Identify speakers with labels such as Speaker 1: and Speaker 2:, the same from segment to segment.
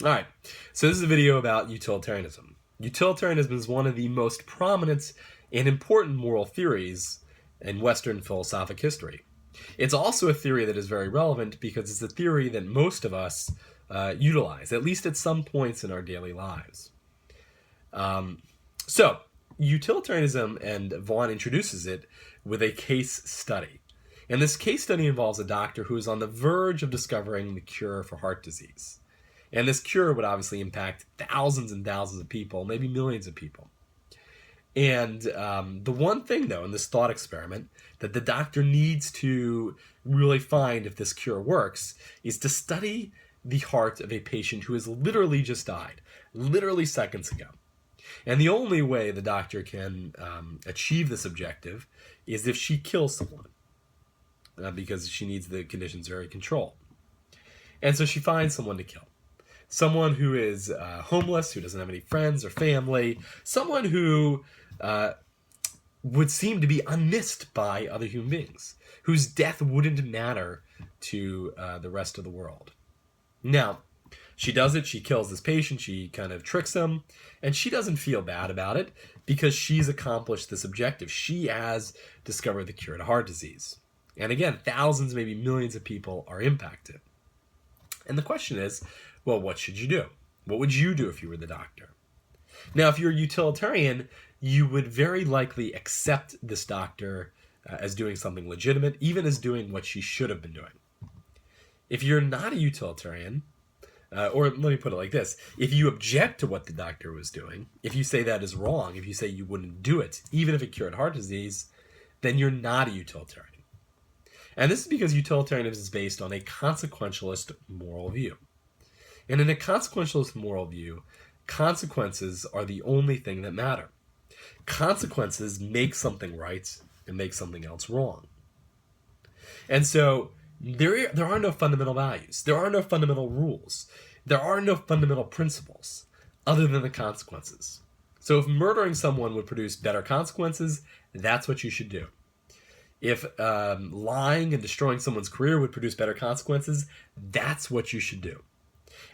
Speaker 1: All right, so this is a video about utilitarianism. Utilitarianism is one of the most prominent and important moral theories in Western philosophic history. It's also a theory that is very relevant because it's a theory that most of us utilize, at least at some points in our daily lives. So, utilitarianism, and Vaughn introduces it with a case study. And this case study involves a doctor who is on the verge of discovering the cure for heart disease. And this cure would obviously impact thousands and thousands of people, maybe millions of people. And the one thing, though, in this thought experiment that the doctor needs to really find if this cure works is to study the heart of a patient who has literally just died, literally seconds ago. And the only way the doctor can achieve this objective is if she kills someone, because she needs the conditions very controlled. And so she finds someone to kill. Someone who is homeless, who doesn't have any friends or family, someone who would seem to be unmissed by other human beings, whose death wouldn't matter to the rest of the world. Now, she does it, she kills this patient, she kind of tricks him, and she doesn't feel bad about it because she's accomplished this objective. She has discovered the cure to heart disease. And again, thousands, maybe millions of people are impacted. And the question is, well, what should you do? What would you do if you were the doctor? Now, if you're a utilitarian, you would very likely accept this doctor as doing something legitimate, even as doing what she should have been doing. If you're not a utilitarian, or let me put it like this, if you object to what the doctor was doing, if you say that is wrong, if you say you wouldn't do it, even if it cured heart disease, then you're not a utilitarian. And this is because utilitarianism is based on a consequentialist moral view. And in a consequentialist moral view, consequences are the only thing that matter. Consequences make something right and make something else wrong. And so there are no fundamental values. There are no fundamental rules. There are no fundamental principles other than the consequences. So if murdering someone would produce better consequences, that's what you should do. If lying and destroying someone's career would produce better consequences, that's what you should do.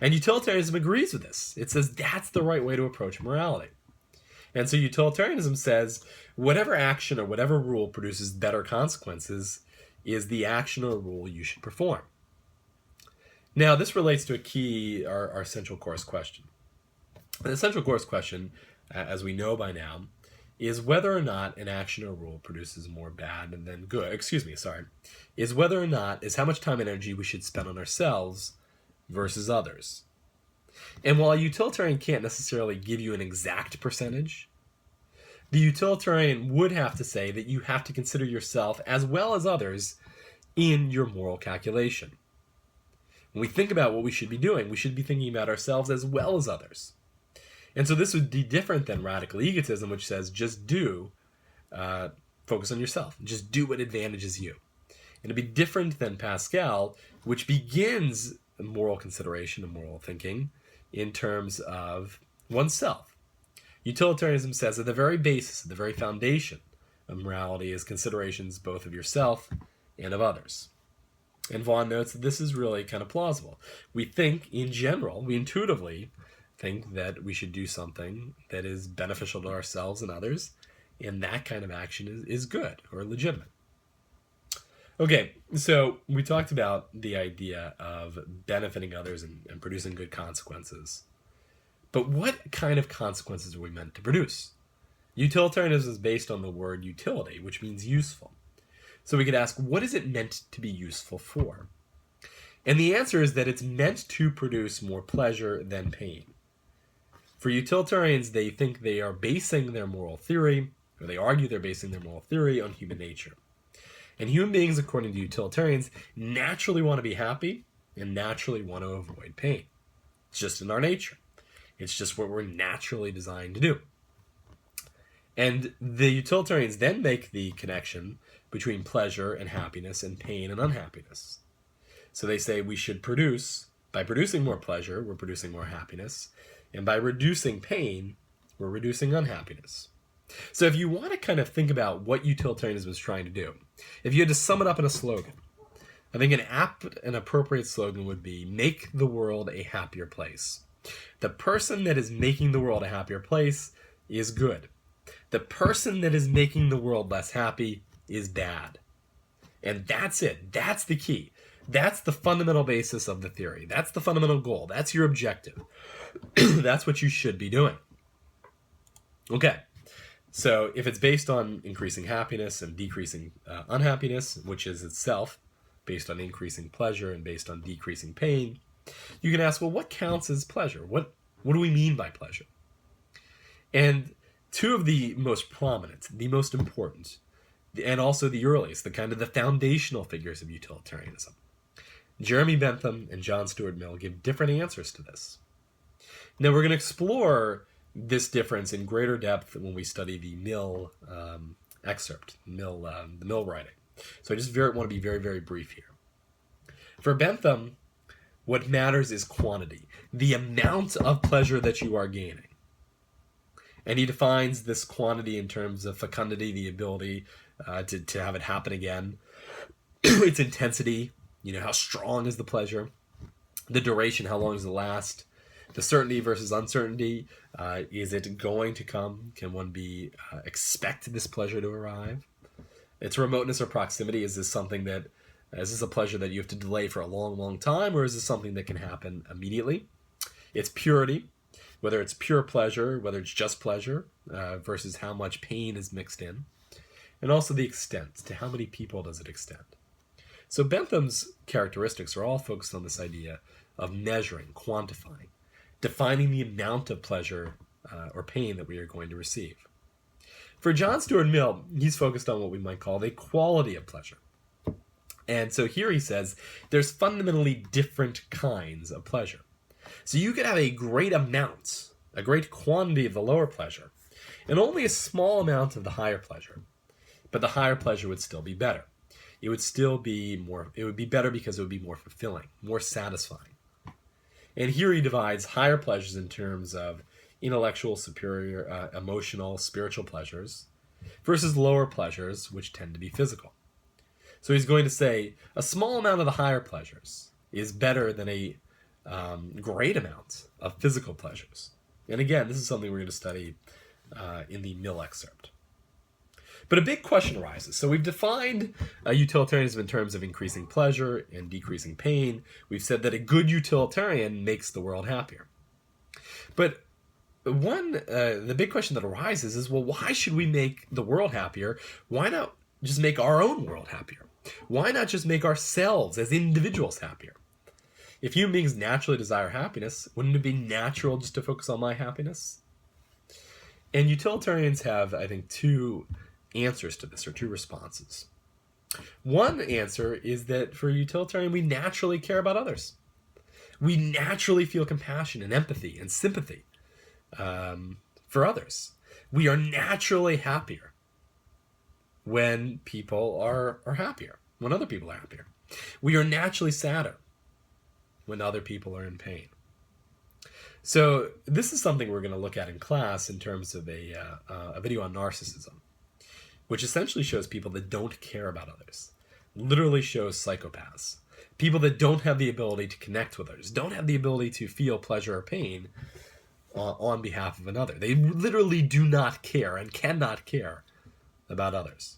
Speaker 1: And utilitarianism agrees with this. It says that's the right way to approach morality. And so utilitarianism says whatever action or whatever rule produces better consequences is the action or rule you should perform. Now, this relates to our central course question. The central course question, as we know by now, is whether or not an action or rule produces more bad than good. Is whether or not is how much time and energy we should spend on ourselves versus others. And while a utilitarian can't necessarily give you an exact percentage, the utilitarian would have to say that you have to consider yourself as well as others in your moral calculation. When we think about what we should be doing, we should be thinking about ourselves as well as others. And so this would be different than radical egotism, which says just focus on yourself. Just do what advantages you. And it'd be different than Pascal, which begins moral consideration and moral thinking in terms of oneself. Utilitarianism says at the very basis, at the very foundation of morality is considerations both of yourself and of others. And Vaughn notes that this is really kind of plausible. We think, in general, we intuitively think that we should do something that is beneficial to ourselves and others, and that kind of action is good or legitimate. Okay, so we talked about the idea of benefiting others and producing good consequences. But what kind of consequences are we meant to produce? Utilitarianism is based on the word utility, which means useful. So we could ask, what is it meant to be useful for? And the answer is that it's meant to produce more pleasure than pain. For utilitarians, they think they are basing their moral theory, or they argue they're basing their moral theory on human nature. And human beings, according to utilitarians, naturally want to be happy and naturally want to avoid pain. It's just in our nature. It's just what we're naturally designed to do. And the utilitarians then make the connection between pleasure and happiness and pain and unhappiness. So they say we should by producing more pleasure, we're producing more happiness. And by reducing pain, we're reducing unhappiness. So if you want to kind of think about what utilitarianism is trying to do, if you had to sum it up in a slogan, I think an apt and appropriate slogan would be, make the world a happier place. The person that is making the world a happier place is good. The person that is making the world less happy is bad. And that's it. That's the key. That's the fundamental basis of the theory. That's the fundamental goal. That's your objective. That's what you should be doing. Okay. So if it's based on increasing happiness and decreasing unhappiness, which is itself based on increasing pleasure and based on decreasing pain, you can ask, well, what counts as pleasure? What do we mean by pleasure? And two of the most prominent, the most important, and also the earliest, the kind of the foundational figures of utilitarianism, Jeremy Bentham and John Stuart Mill, give different answers to this. Now we're going to explore this difference in greater depth when we study the Mill excerpt, the Mill writing. So I just want to be very, very brief here. For Bentham, what matters is quantity, the amount of pleasure that you are gaining. And he defines this quantity in terms of fecundity, the ability to have it happen again, its intensity, how strong is the pleasure, the duration, how long does it last, the certainty versus uncertainty, is it going to come? Can one expect this pleasure to arrive? Its remoteness or proximity, is this a pleasure that you have to delay for a long, long time, or is this something that can happen immediately? Its purity, whether it's pure pleasure, whether it's just pleasure, versus how much pain is mixed in. And also the extent, to how many people does it extend? So Bentham's characteristics are all focused on this idea of measuring, quantifying, defining the amount of pleasure or pain that we are going to receive. For John Stuart Mill, he's focused on what we might call the quality of pleasure. And so here he says there's fundamentally different kinds of pleasure. So you could have a great amount, a great quantity of the lower pleasure, and only a small amount of the higher pleasure. But the higher pleasure would still be better. It would be better because it would be more fulfilling, more satisfying. And here he divides higher pleasures in terms of intellectual, superior, emotional, spiritual pleasures versus lower pleasures, which tend to be physical. So he's going to say a small amount of the higher pleasures is better than a great amount of physical pleasures. And again, this is something we're going to study in the Mill excerpt. But a big question arises. So we've defined utilitarianism in terms of increasing pleasure and decreasing pain. We've said that a good utilitarian makes the world happier. But the big question that arises is, well, why should we make the world happier? Why not just make our own world happier? Why not just make ourselves as individuals happier? If human beings naturally desire happiness, wouldn't it be natural just to focus on my happiness? And utilitarians have, I think, two answers to this, or two responses. One answer is that for a utilitarian, we naturally care about others. We naturally feel compassion and empathy and sympathy for others. We are naturally happier when people are happier, when other people are happier. We are naturally sadder when other people are in pain. So this is something we're going to look at in class in terms of a video on narcissism, which essentially shows people that don't care about others. Literally shows psychopaths. People that don't have the ability to connect with others, don't have the ability to feel pleasure or pain on behalf of another. They literally do not care and cannot care about others.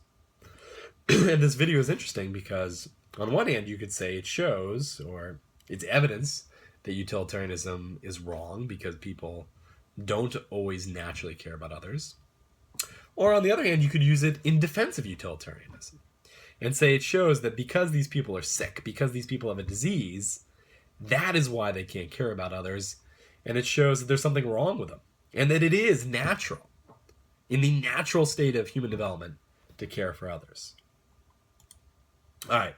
Speaker 1: And this video is interesting because on one hand you could say it shows, or it's evidence, that utilitarianism is wrong because people don't always naturally care about others. Or on the other hand, you could use it in defense of utilitarianism and say it shows that because these people are sick, because these people have a disease, that is why they can't care about others. And it shows that there's something wrong with them and that it is natural, in the natural state of human development, to care for others. All right.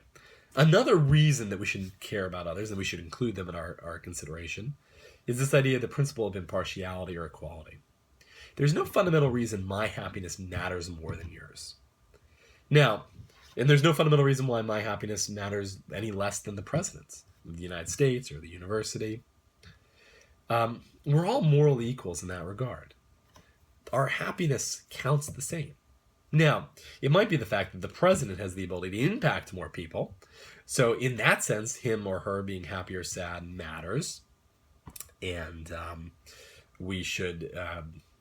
Speaker 1: Another reason that we should care about others, and we should include them in our consideration, is this idea of the principle of impartiality or equality. There's no fundamental reason my happiness matters more than yours. Now, and there's no fundamental reason why my happiness matters any less than the president's of the United States or the university. We're all morally equals in that regard. Our happiness counts the same. Now, it might be the fact that the president has the ability to impact more people. So in that sense, him or her being happy or sad matters. and we should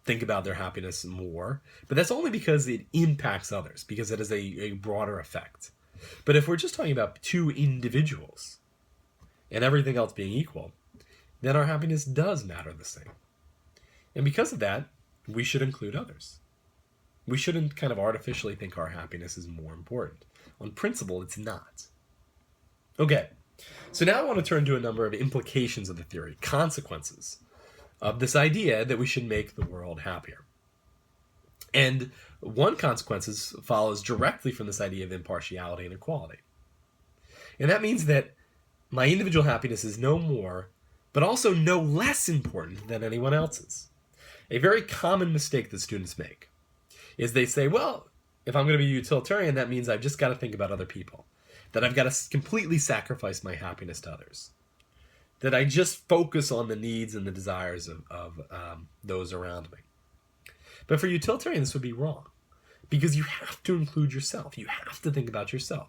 Speaker 1: think about their happiness more. But that's only because it impacts others, because it has a broader effect. But if we're just talking about two individuals and everything else being equal, then our happiness does matter the same. And because of that, we should include others. We shouldn't kind of artificially think our happiness is more important. On principle, it's not. Okay, so now I want to turn to a number of implications of the theory, consequences of this idea that we should make the world happier. And one consequence follows directly from this idea of impartiality and equality. And that means that my individual happiness is no more, but also no less important than anyone else's. A very common mistake that students make is they say, well, if I'm going to be utilitarian, that means I've just got to think about other people, that I've got to completely sacrifice my happiness to others, that I just focus on the needs and the desires of those around me. But for utilitarian, this would be wrong, because you have to include yourself. You have to think about yourself.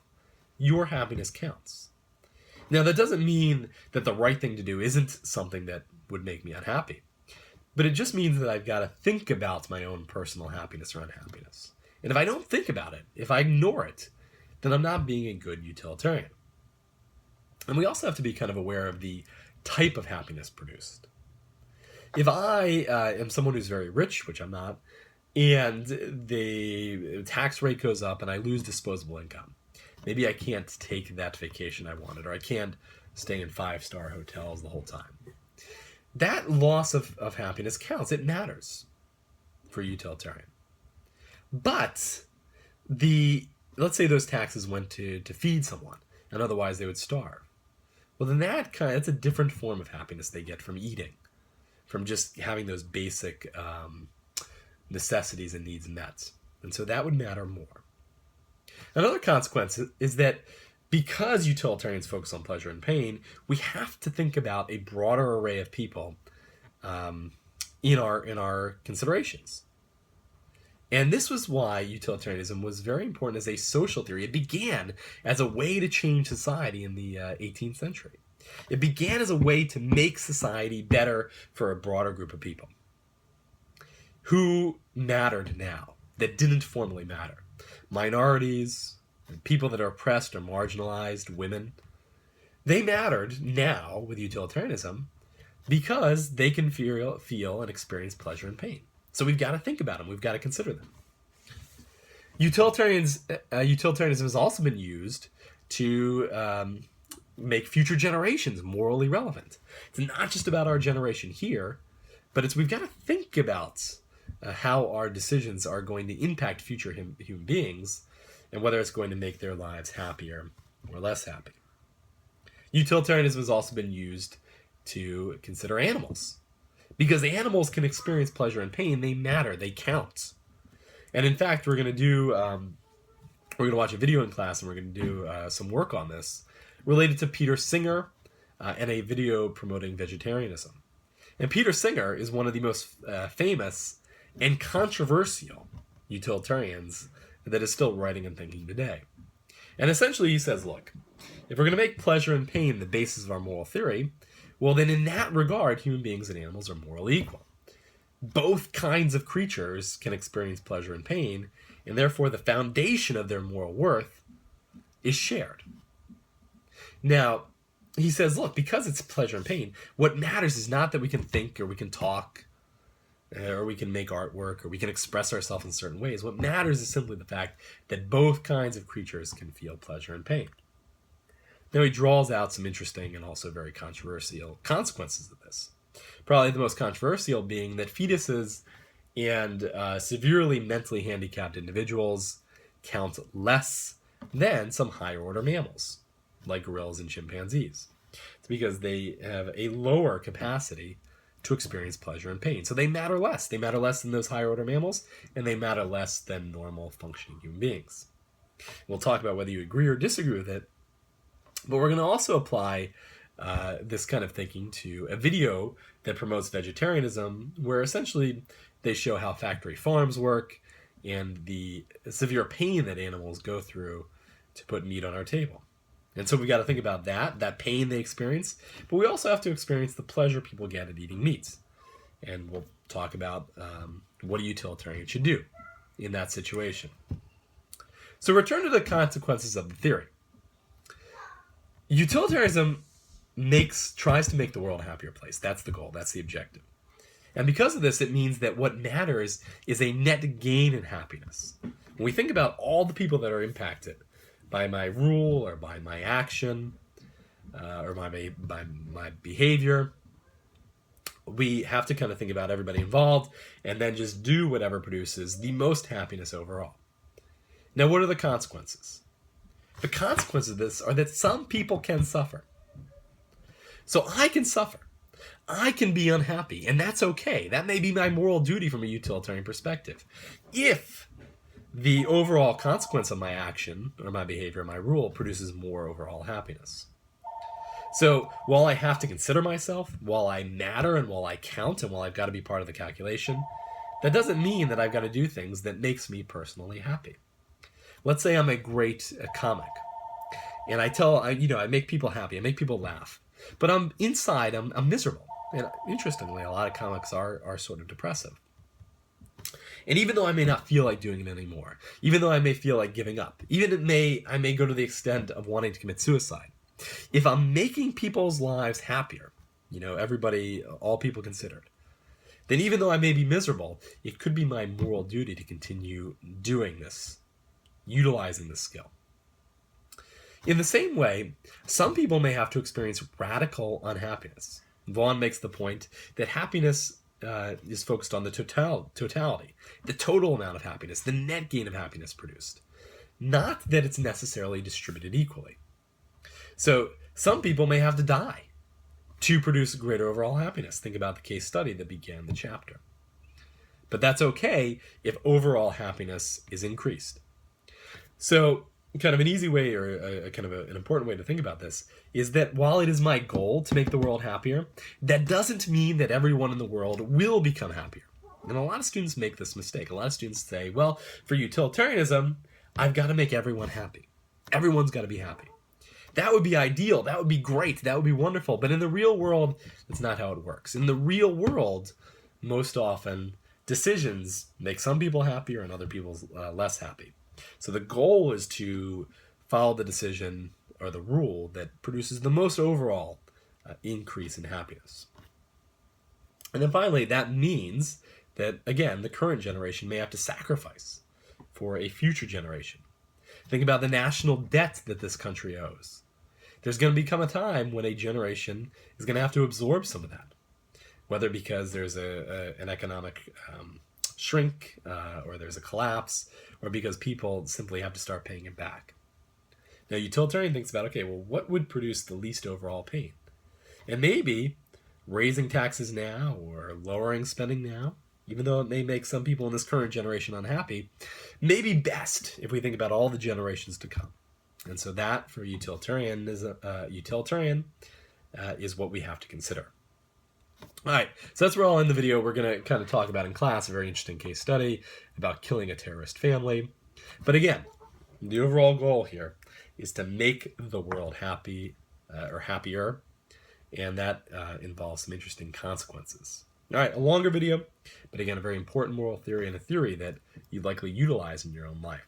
Speaker 1: Your happiness counts. Now, that doesn't mean that the right thing to do isn't something that would make me unhappy, but it just means that I've got to think about my own personal happiness or unhappiness. And if I don't think about it, if I ignore it, then I'm not being a good utilitarian. And we also have to be kind of aware of the type of happiness produced. If I am someone who's very rich, which I'm not, and the tax rate goes up and I lose disposable income, maybe I can't take that vacation I wanted, or I can't stay in 5-star hotels the whole time. That loss of happiness counts. It matters for utilitarian. But let's say those taxes went to feed someone, and otherwise they would starve. Well, then that's a different form of happiness they get from eating, from just having those basic necessities and needs met. And so that would matter more. Another consequence is that because utilitarians focus on pleasure and pain, we have to think about a broader array of people in our considerations. And this was why utilitarianism was very important as a social theory. It began as a way to change society in the 18th century. It began as a way to make society better for a broader group of people who mattered now, that didn't formerly matter. Minorities, people that are oppressed or marginalized, women, they mattered now with utilitarianism because they can feel and experience pleasure and pain. So we've got to think about them. We've got to consider them. Utilitarianism has also been used to make future generations morally relevant. It's not just about our generation here, but we've got to think about how our decisions are going to impact future human beings and whether it's going to make their lives happier or less happy. Utilitarianism has also been used to consider animals, because animals can experience pleasure and pain. They matter. They count. And in fact, we're going to watch a video in class, and we're going to do some work on this related to Peter Singer and a video promoting vegetarianism. And Peter Singer is one of the most famous and controversial utilitarians that is still writing and thinking today. And essentially he says, look, if we're going to make pleasure and pain the basis of our moral theory, well, then in that regard, human beings and animals are morally equal. Both kinds of creatures can experience pleasure and pain, and therefore the foundation of their moral worth is shared. Now, he says, look, because it's pleasure and pain, what matters is not that we can think or we can talk or we can make artwork or we can express ourselves in certain ways. What matters is simply the fact that both kinds of creatures can feel pleasure and pain. Now he draws out some interesting and also very controversial consequences of this. Probably the most controversial being that fetuses and severely mentally handicapped individuals count less than some higher order mammals, like gorillas and chimpanzees. It's because they have a lower capacity to experience pleasure and pain. So they matter less. They matter less than those higher order mammals, and they matter less than normal functioning human beings. We'll talk about whether you agree or disagree with it, but we're going to also apply this kind of thinking to a video that promotes vegetarianism, where essentially they show how factory farms work and the severe pain that animals go through to put meat on our table. And so we got to think about that pain they experience, but we also have to experience the pleasure people get at eating meats. And we'll talk about what a utilitarian should do in that situation. So return to the consequences of the theory. Utilitarianism tries to make the world a happier place. That's the goal. That's the objective. And because of this, it means that what matters is a net gain in happiness. When we think about all the people that are impacted by my rule or by my action or by my behavior, we have to kind of think about everybody involved and then just do whatever produces the most happiness overall. Now, what are the consequences? The consequences of this are that some people can suffer. So I can suffer. I can be unhappy, and that's okay. That may be my moral duty from a utilitarian perspective. If the overall consequence of my action or my behavior, my rule, produces more overall happiness. So while I have to consider myself, while I matter and while I count and while I've got to be part of the calculation, that doesn't mean that I've got to do things that makes me personally happy. Let's say I'm a great comic, and I make people happy, I make people laugh, but I'm miserable. And interestingly, a lot of comics are sort of depressive. And even though I may not feel like doing it anymore, even though I may feel like giving up, I may go to the extent of wanting to commit suicide, if I'm making people's lives happier, all people considered, then even though I may be miserable, it could be my moral duty to continue doing this, utilizing this skill. In the same way, some people may have to experience radical unhappiness. Vaughn makes the point that happiness is focused on the totality, the total amount of happiness, the net gain of happiness produced, not that it's necessarily distributed equally. So some people may have to die to produce greater overall happiness. Think about the case study that began the chapter. But that's okay if overall happiness is increased. So kind of an easy way or an important way to think about this is that while it is my goal to make the world happier, that doesn't mean that everyone in the world will become happier. And a lot of students make this mistake. A lot of students say, well, for utilitarianism, I've got to make everyone happy. Everyone's got to be happy. That would be ideal. That would be great. That would be wonderful. But in the real world, that's not how it works. In the real world, most often, decisions make some people happier and other people less happy. So the goal is to follow the decision or the rule that produces the most overall increase in happiness. And then finally, that means that, again, the current generation may have to sacrifice for a future generation. Think about the national debt that this country owes. There's going to become a time when a generation is going to have to absorb some of that, whether because there's an economic shrink or there's a collapse, or because people simply have to start paying it back. Now, utilitarian thinks about, okay, well, what would produce the least overall pain? And maybe raising taxes now or lowering spending now, even though it may make some people in this current generation unhappy, may be best if we think about all the generations to come. And so that, for utilitarian is what we have to consider. All right, so that's where I'll end the video. We're going to kind of talk about in class a very interesting case study about killing a terrorist family. But again, the overall goal here is to make the world happy or happier, and that involves some interesting consequences. All right, a longer video, but again, a very important moral theory and a theory that you'd likely utilize in your own life.